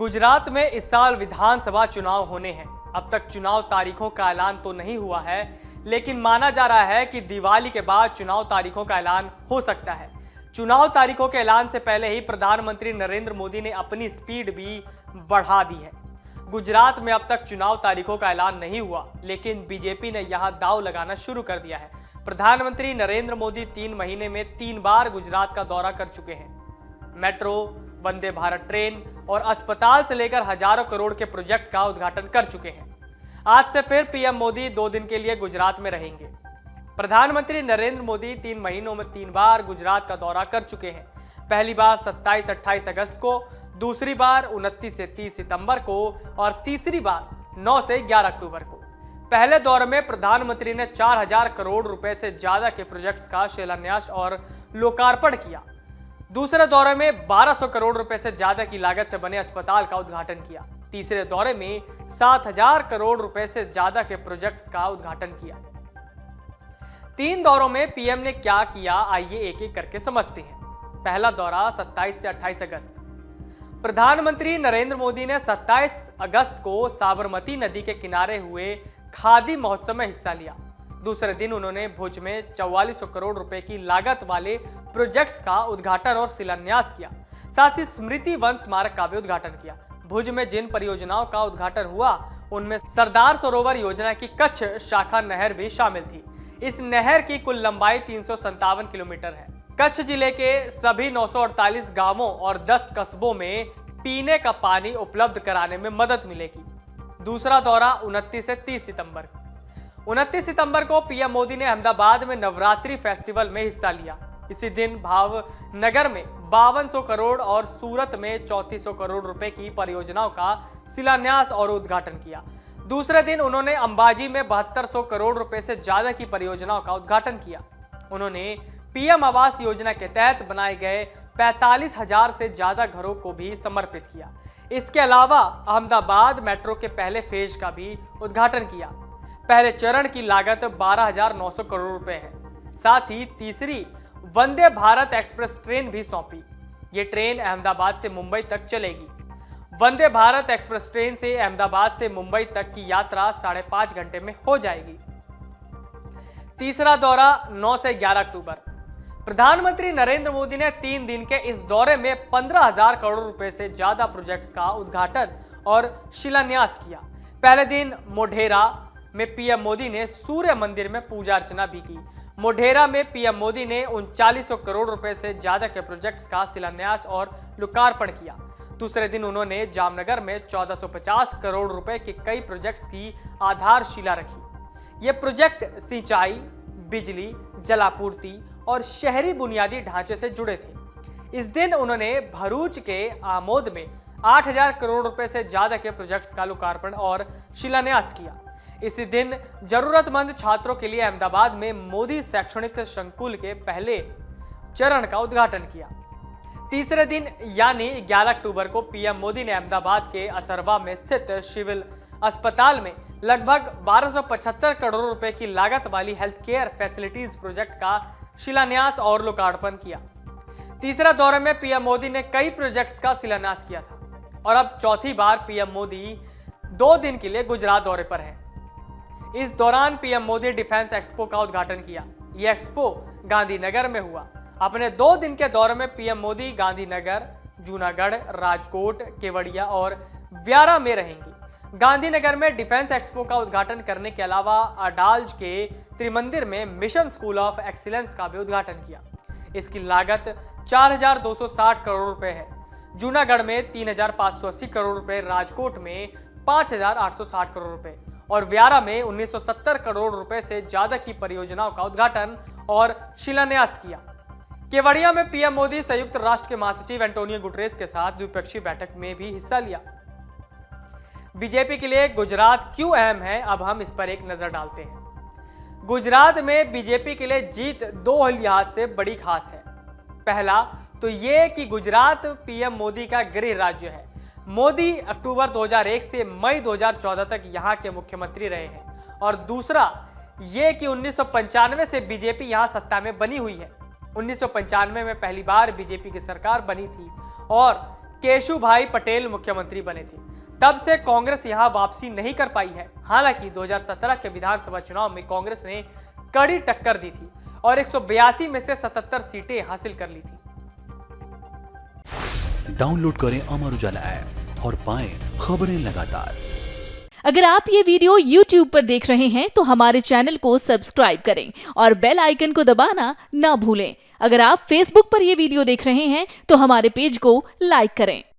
गुजरात में इस साल विधानसभा चुनाव होने हैं। अब तक चुनाव तारीखों का ऐलान तो नहीं हुआ है, लेकिन माना जा रहा है कि दिवाली के बाद चुनाव तारीखों का ऐलान हो सकता है। चुनाव तारीखों के ऐलान से पहले ही प्रधानमंत्री नरेंद्र मोदी ने अपनी स्पीड भी बढ़ा दी है। गुजरात में अब तक चुनाव तारीखों का ऐलान नहीं हुआ, लेकिन बीजेपी ने यहां दांव लगाना शुरू कर दिया है। प्रधानमंत्री नरेंद्र मोदी 3 महीने में 3 बार गुजरात का दौरा कर चुके हैं। मेट्रो, वंदे भारत ट्रेन और अस्पताल से लेकर हजारों करोड़ के प्रोजेक्ट का उद्घाटन कर चुके हैं। आज से फिर पीएम मोदी 2 दिन के लिए गुजरात में रहेंगे। प्रधानमंत्री नरेंद्र मोदी 3 महीनों में 3 बार गुजरात का दौरा कर चुके हैं। पहली बार 27-28 अगस्त को, दूसरी बार 29 से 30 सितंबर को और तीसरी बार 9 से 11 अक्टूबर को। पहले दौरे में प्रधानमंत्री ने 4000 करोड़ रुपए से ज्यादा के प्रोजेक्ट्स का शिलान्यास और लोकार्पण किया। दूसरे दौरे में 1200 करोड़ रुपए से ज्यादा की लागत से बने अस्पताल का उद्घाटन किया। तीसरे दौरे में 7000 करोड़ रुपए से ज्यादा के प्रोजेक्ट्स का उद्घाटन किया। 3 दौरों में पीएम ने क्या किया, आइए एक एक करके समझते हैं। पहला दौरा 27 से 28 अगस्त। प्रधानमंत्री नरेंद्र मोदी ने 27 अगस्त को साबरमती नदी के किनारे हुए खादी महोत्सव में हिस्सा लिया। दूसरे दिन उन्होंने भुज में 4400 करोड़ रुपए की लागत वाले प्रोजेक्ट्स का उद्घाटन और शिलान्यास किया। साथ ही स्मृति वन स्मारक का भी उद्घाटन किया। भुज में जिन परियोजनाओं का उद्घाटन हुआ, उनमें सरदार सरोवर योजना की कच्छ शाखा नहर भी शामिल थी। इस नहर की कुल लंबाई 357 किलोमीटर है। कच्छ जिले के सभी 948 गांवों और 10 कस्बों में पीने का पानी उपलब्ध कराने में मदद मिलेगी। दूसरा दौरा 29 से 30 सितंबर। 29 सितंबर को पीएम मोदी ने अहमदाबाद में नवरात्रि फेस्टिवल में हिस्सा लिया। इसी दिन भावनगर में 5200 करोड़ और सूरत में 3400 करोड़ रुपए की परियोजनाओं का शिलान्यास और उद्घाटन किया। दूसरे दिन उन्होंने अंबाजी में 7200 करोड़ रुपए से ज्यादा की परियोजनाओं का उद्घाटन किया। उन्होंने पीएम आवास योजना के तहत बनाए गए 45,000 से ज्यादा घरों को भी समर्पित किया। इसके अलावा अहमदाबाद मेट्रो के पहले फेज का भी उद्घाटन किया। पहले चरण की लागत 12,900 करोड़ रुपए है। साथ ही तीसरी वंदे भारत एक्सप्रेस ट्रेन भी सौंपी। ये ट्रेन अहमदाबाद से मुंबई तक चलेगी। वंदे भारत एक्सप्रेस ट्रेन से अहमदाबाद से मुंबई तक की यात्रा 5.5 घंटे में हो जाएगी। तीसरा दौरा 9 से 11 अक्टूबर। प्रधानमंत्री नरेंद्र मोदी ने 3 दिन के इस दौरे में 15,000 करोड़ रुपए से ज्यादा प्रोजेक्ट्स का उद्घाटन और शिलान्यास किया। पहले दिन मोढेरा में पीएम मोदी ने सूर्य मंदिर में पूजा अर्चना भी की। मोढेरा में पीएम मोदी ने 3900 करोड़ रुपए से ज्यादा के प्रोजेक्ट्स का शिलान्यास और लोकार्पण किया। दूसरे दिन उन्होंने जामनगर में 1450 करोड़ रुपए के कई प्रोजेक्ट्स की आधारशिला रखी। ये प्रोजेक्ट सिंचाई, बिजली, जलापूर्ति और शहरी बुनियादी ढांचे से जुड़े थे। इस दिन उन्होंने भरूच के आमोद में 8000 करोड़ रुपए से ज्यादा के प्रोजेक्ट्स का लोकार्पण और शिलान्यास किया। इसी दिन जरूरतमंद छात्रों के लिए अहमदाबाद में मोदी शैक्षणिक संकुल के पहले चरण का उद्घाटन किया। तीसरे दिन यानी 11 अक्टूबर को पीएम मोदी ने अहमदाबाद के असरवा में स्थित सिविल अस्पताल में लगभग 1275 करोड़ रुपए की लागत वाली हेल्थ केयर फैसिलिटीज प्रोजेक्ट का शिलान्यास और लोकार्पण किया। तीसरा दौरे में पीएम मोदी ने कई प्रोजेक्ट्स का शिलान्यास किया था और अब चौथी बार पीएम मोदी 2 दिन के लिए गुजरात दौरे पर है। इस दौरान पीएम मोदी डिफेंस एक्सपो का उद्घाटन किया। यह एक्सपो गांधीनगर में हुआ। अपने 2 दिन के दौरे में पीएम मोदी गांधीनगर, जूनागढ़, राजकोट, केवड़िया और व्यारा में रहेंगे। गांधीनगर में डिफेंस एक्सपो का उद्घाटन करने के अलावा अडालज के त्रिमंदिर में मिशन स्कूल ऑफ एक्सीलेंस का भी उद्घाटन किया। इसकी लागत 4260 करोड़ रुपए है। जूनागढ़ में 3580 करोड़ रुपए, राजकोट में 5860 करोड़ रुपए और व्यारा में 1970 करोड़ रुपए से ज्यादा की परियोजनाओं का उद्घाटन और शिलान्यास किया। केवड़िया में पीएम मोदी संयुक्त राष्ट्र के महासचिव एंटोनियो गुटरेस के साथ द्विपक्षीय बैठक में भी हिस्सा लिया। बीजेपी के लिए गुजरात क्यों अहम है, अब हम इस पर एक नजर डालते हैं। गुजरात में बीजेपी के लिए जीत 2 लिहाज से बड़ी खास है। पहला तो ये कि गुजरात पीएम मोदी का गृह राज्य है। मोदी अक्टूबर 2001 से मई 2014 तक यहां के मुख्यमंत्री रहे हैं। और दूसरा ये कि 1995 से बीजेपी यहां सत्ता में बनी हुई है। 1995 में पहली बार बीजेपी की सरकार बनी थी और केशुभाई पटेल मुख्यमंत्री बने थे। तब से कांग्रेस यहां वापसी नहीं कर पाई है। हालांकि 2017 के विधानसभा चुनाव में कांग्रेस ने कड़ी टक्कर दी थी और 182 में से 77 सीटें हासिल कर ली थी। डाउनलोड करें अमर उजाला ऐप और पाएं खबरें लगातार। अगर आप ये वीडियो YouTube पर देख रहे हैं तो हमारे चैनल को सब्सक्राइब करें और बेल आइकन को दबाना ना भूलें। अगर आप Facebook पर ये वीडियो देख रहे हैं तो हमारे पेज को लाइक करें।